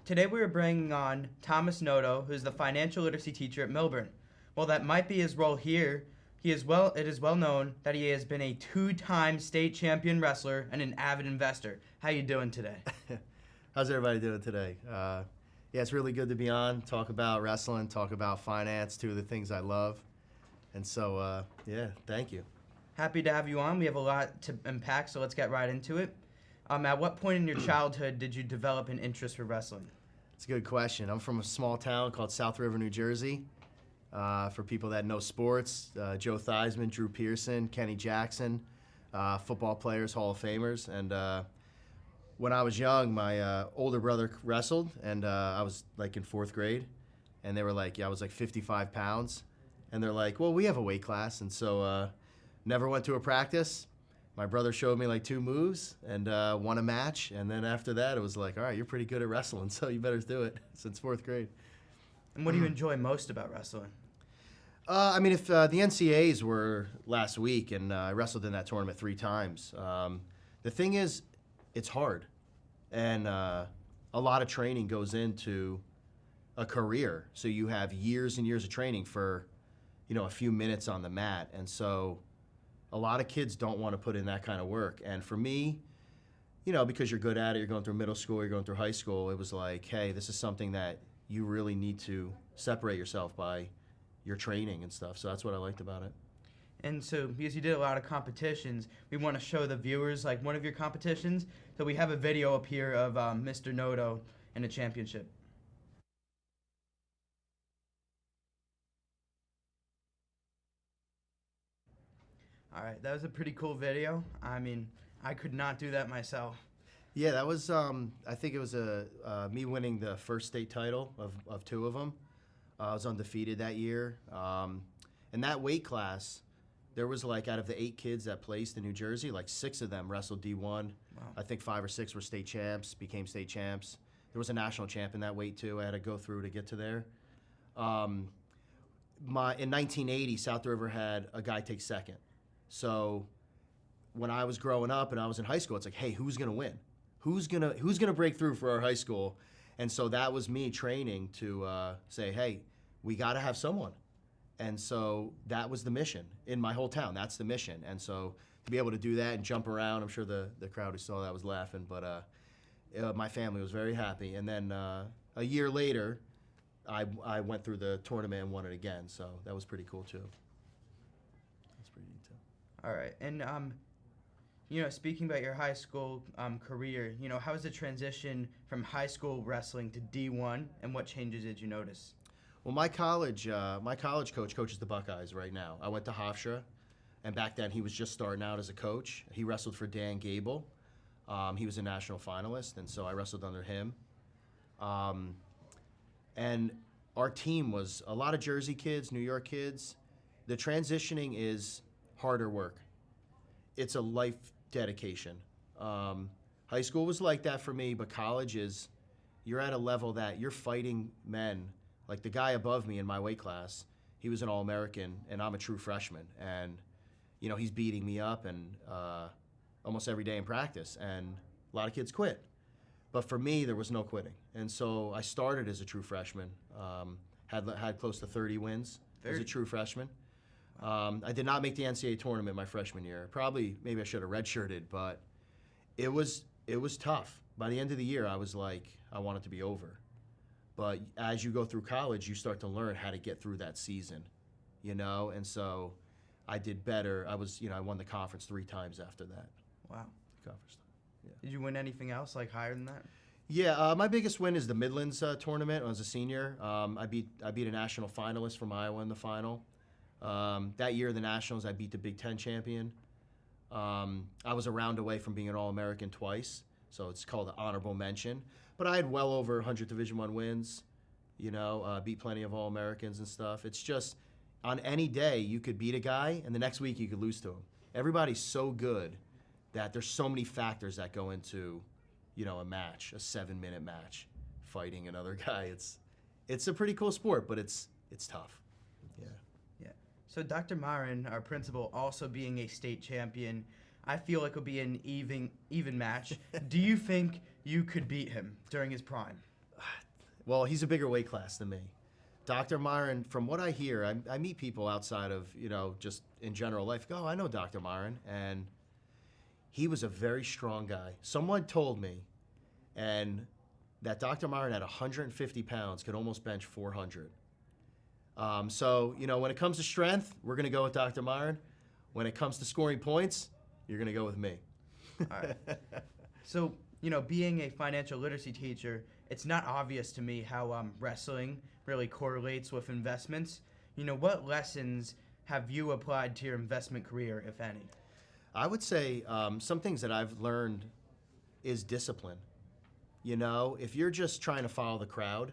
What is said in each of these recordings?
Today we are bringing on Thomas Noto, who is the financial literacy teacher at Milburn. While that might be his role here, it is well known that he has been a two-time state champion wrestler and an avid investor. How you doing today? How's everybody doing today? Yeah, it's really good to be on, talk about wrestling, talk about finance, two of the things I love. And so, yeah, thank you. Happy to have you on. We have a lot to unpack, so let's get right into it. At what point in your childhood did you develop an interest for wrestling? It's a good question. I'm from a small town called South River, New Jersey. For people that know sports, Joe Theismann, Drew Pearson, Kenny Jackson, football players, Hall of Famers. And when I was young, my older brother wrestled, and I was like in 4th grade. And they were like, I was like 55 pounds. And they're like, well, we have a weight class. And so never went to a practice. My brother showed me like 2 moves and won a match. And then after that, it was like, all right, you're pretty good at wrestling, so you better do it since 4th grade. And what do you enjoy most about wrestling? If the NCAAs were last week, and I wrestled in that tournament 3 times, the thing is, it's hard. And a lot of training goes into a career. So you have years and years of training for, a few minutes on the mat. And so a lot of kids don't want to put in that kind of work. And for me, because you're good at it, you're going through middle school, you're going through high school, it was like, hey, this is something that you really need to separate yourself by your training and stuff. So that's what I liked about it. And so, because you did a lot of competitions, we want to show the viewers like one of your competitions. So we have a video up here of Mr. Noto in a championship. All right, that was a pretty cool video. I mean, I could not do that myself. Yeah, that was, I think it was me winning the first state title of 2 of them. I was undefeated that year. And that weight class, there was like, out of the 8 kids that placed in New Jersey, like 6 of them wrestled D1. Wow. I think 5 or 6 were state champs, became state champs. There was a national champ in that weight too. I had to go through to get to there. In 1980, South River had a guy take second. So when I was growing up and I was in high school, it's like, hey, who's gonna win? Who's gonna break through for our high school? And so that was me training to say, hey, we gotta have someone. And so that was the mission in my whole town. That's the mission. And so to be able to do that and jump around, I'm sure the crowd who saw that was laughing, but my family was very happy. And then a year later, I went through the tournament and won it again. So that was pretty cool too. That's pretty neat too. All right, and speaking about your high school career, how was the transition from high school wrestling to D1, and what changes did you notice? Well, my college coach coaches the Buckeyes right now. I went to Hofstra, and back then he was just starting out as a coach. He wrestled for Dan Gable. He was a national finalist, and so I wrestled under him. And our team was a lot of Jersey kids, New York kids. The transitioning is harder work. It's a life dedication. High school was like that for me, but college is, you're at a level that you're fighting men. Like the guy above me in my weight class, he was an All-American, and I'm a true freshman. And, he's beating me up and almost every day in practice, and a lot of kids quit. But for me, there was no quitting. And so I started as a true freshman, had close to 30 wins as a true freshman. I did not make the NCAA tournament my freshman year. Maybe I should have redshirted, but it was tough. By the end of the year, I was like, I want it to be over. But as you go through college, you start to learn how to get through that season, And so I did better. I won the conference 3 times after that. Wow. Conference. Yeah. Did you win anything else like higher than that? Yeah, my biggest win is the Midlands tournament. When I was a senior. I beat a national finalist from Iowa in the final. That year, the Nationals, I beat the Big Ten champion. I was a round away from being an All-American twice, so it's called an honorable mention. But I had well over 100 Division I wins, beat plenty of All-Americans and stuff. It's just, on any day, you could beat a guy, and the next week you could lose to him. Everybody's so good that there's so many factors that go into, a match, a 7-minute match, fighting another guy. It's a pretty cool sport, but it's tough. Yeah. Yeah. So Dr. Marin, our principal, also being a state champion, I feel like it'll be an even match. Do you think you could beat him during his prime? Well, he's a bigger weight class than me. Dr. Myron, from what I hear, I meet people outside of, just in general life. Go, I know Dr. Myron, and he was a very strong guy. Someone told me, and that Dr. Myron at 150 pounds could almost bench 400. So, when it comes to strength, we're going to go with Dr. Myron. When it comes to scoring points, you're going to go with me. All right. So, being a financial literacy teacher, it's not obvious to me how wrestling really correlates with investments. What lessons have you applied to your investment career, if any? I would say some things that I've learned is discipline. If you're just trying to follow the crowd,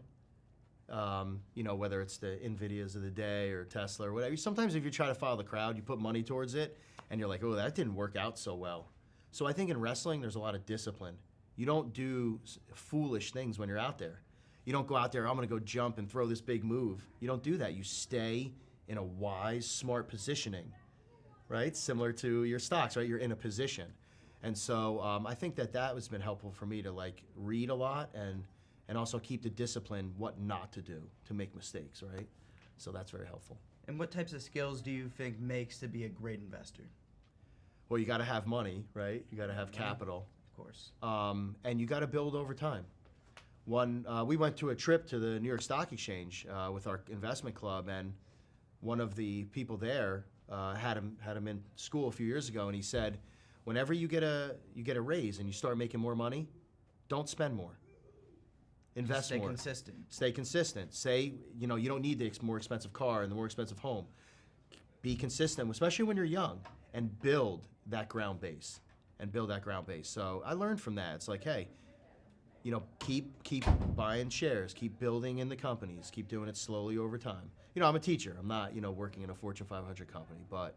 whether it's the NVIDIAs of the day or Tesla or whatever, sometimes if you try to follow the crowd, you put money towards it, and you're like, oh, that didn't work out so well. So I think in wrestling, there's a lot of discipline. You don't do foolish things when you're out there. You don't go out there, I'm going to go jump and throw this big move. You don't do that. You stay in a wise, smart positioning, right? Similar to your stocks, right? You're in a position. And so I think that has been helpful for me to read a lot and also keep the discipline what not to do to make mistakes, right? So that's very helpful. And what types of skills do you think makes to be a great investor? Well, you got to have money, right? You got to have capital. Of course. And you got to build over time. We went to a trip to the New York Stock Exchange with our investment club, and one of the people there had him in school a few years ago, and he said, whenever you get a raise and you start making more money, don't spend more. Invest more. Stay consistent. Stay consistent. Say, you don't need the more expensive car and the more expensive home. Be consistent, especially when you're young, and build that ground base. So I learned from that. It's like, hey, keep buying shares, keep building in the companies, keep doing it slowly over time. I'm a teacher. I'm not, working in a Fortune 500 company, but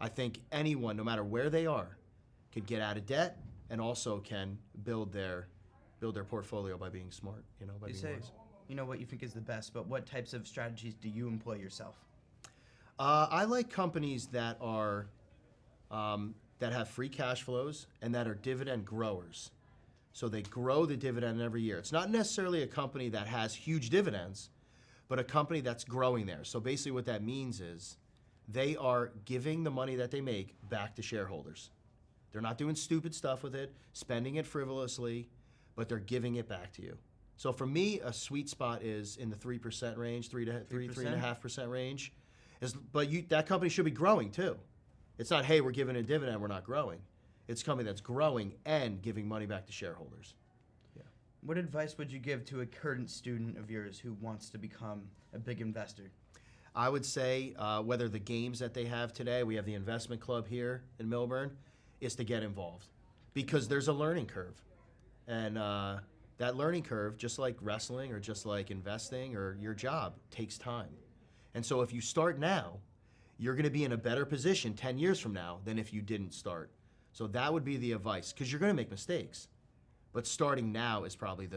I think anyone, no matter where they are, could get out of debt and also can build their portfolio by being smart, by being wise. What you think is the best, but what types of strategies do you employ yourself? I like companies that are that have free cash flows and that are dividend growers. So they grow the dividend every year. It's not necessarily a company that has huge dividends, but a company that's growing there. So basically what that means is they are giving the money that they make back to shareholders. They're not doing stupid stuff with it, spending it frivolously, but they're giving it back to you. So for me, a sweet spot is in the 3% range, 3.5% range. But that company should be growing too. It's not, hey, we're giving a dividend, we're not growing. It's a company that's growing and giving money back to shareholders. Yeah. What advice would you give to a current student of yours who wants to become a big investor? I would say whether the games that they have today, we have the investment club here in Millburn, is to get involved. Because there's a learning curve. And that learning curve, just like wrestling or just like investing or your job, takes time. And so if you start now, you're going to be in a better position 10 years from now than if you didn't start. So that would be the advice, because you're going to make mistakes. But starting now is probably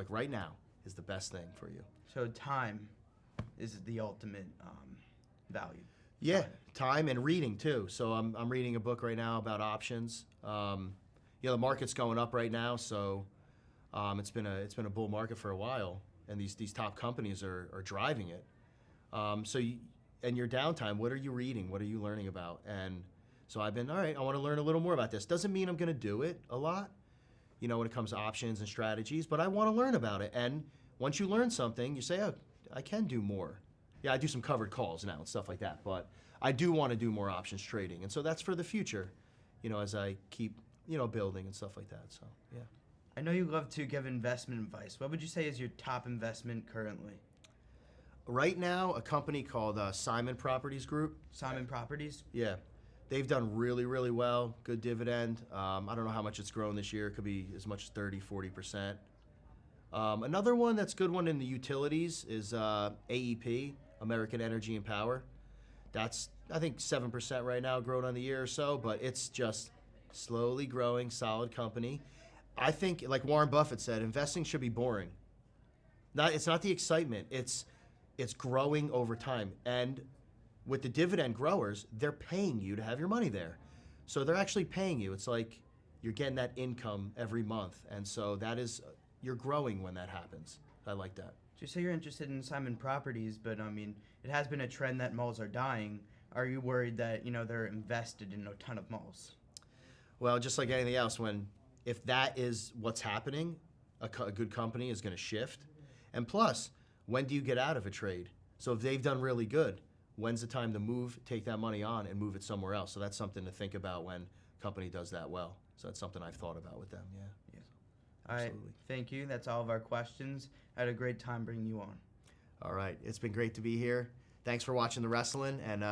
right now is the best thing for you. So time is the ultimate value. Yeah, time and reading too. So I'm reading a book right now about options. The market's going up right now, so it's been a bull market for a while, and these top companies are driving it. And your downtime, what are you reading? What are you learning about? And so I've been, all right, I want to learn a little more about this. Doesn't mean I'm going to do it a lot, when it comes to options and strategies, but I want to learn about it. And once you learn something, you say, oh, I can do more. Yeah, I do some covered calls now and stuff like that, but I do want to do more options trading. And so that's for the future, as I keep, building and stuff like that. So, yeah. I know you love to give investment advice. What would you say is your top investment currently? Right now, a company called Simon Properties Group. Simon Properties? Yeah. They've done really, really well. Good dividend. I don't know how much it's grown this year. It could be as much as 30, 40%. Another one that's good one in the utilities is AEP, American Energy and Power. That's, I think, 7% right now, grown on the year or so, but it's just slowly growing, solid company. I think, like Warren Buffett said, investing should be boring. It's not the excitement. It's growing over time. And with the dividend growers, they're paying you to have your money there. So they're actually paying you. It's like you're getting that income every month. And so that is you're growing when that happens. I like that. You say you're interested in Simon Properties, but I mean, it has been a trend that malls are dying. Are you worried that they're invested in a ton of malls? Well, just like anything else, if that is what's happening, a good company is going to shift. And plus, when do you get out of a trade? So if they've done really good, when's the time to take that money on and move it somewhere else? So that's something to think about when a company does that well. So that's something I've thought about with them, yeah. All right, thank you. That's all of our questions. I had a great time bringing you on. All right, it's been great to be here. Thanks for watching the wrestling, and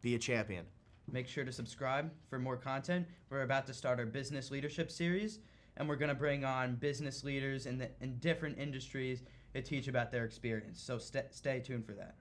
be a champion. Make sure to subscribe for more content. We're about to start our business leadership series, and we're going to bring on business leaders in different industries to teach about their experience. So stay tuned for that.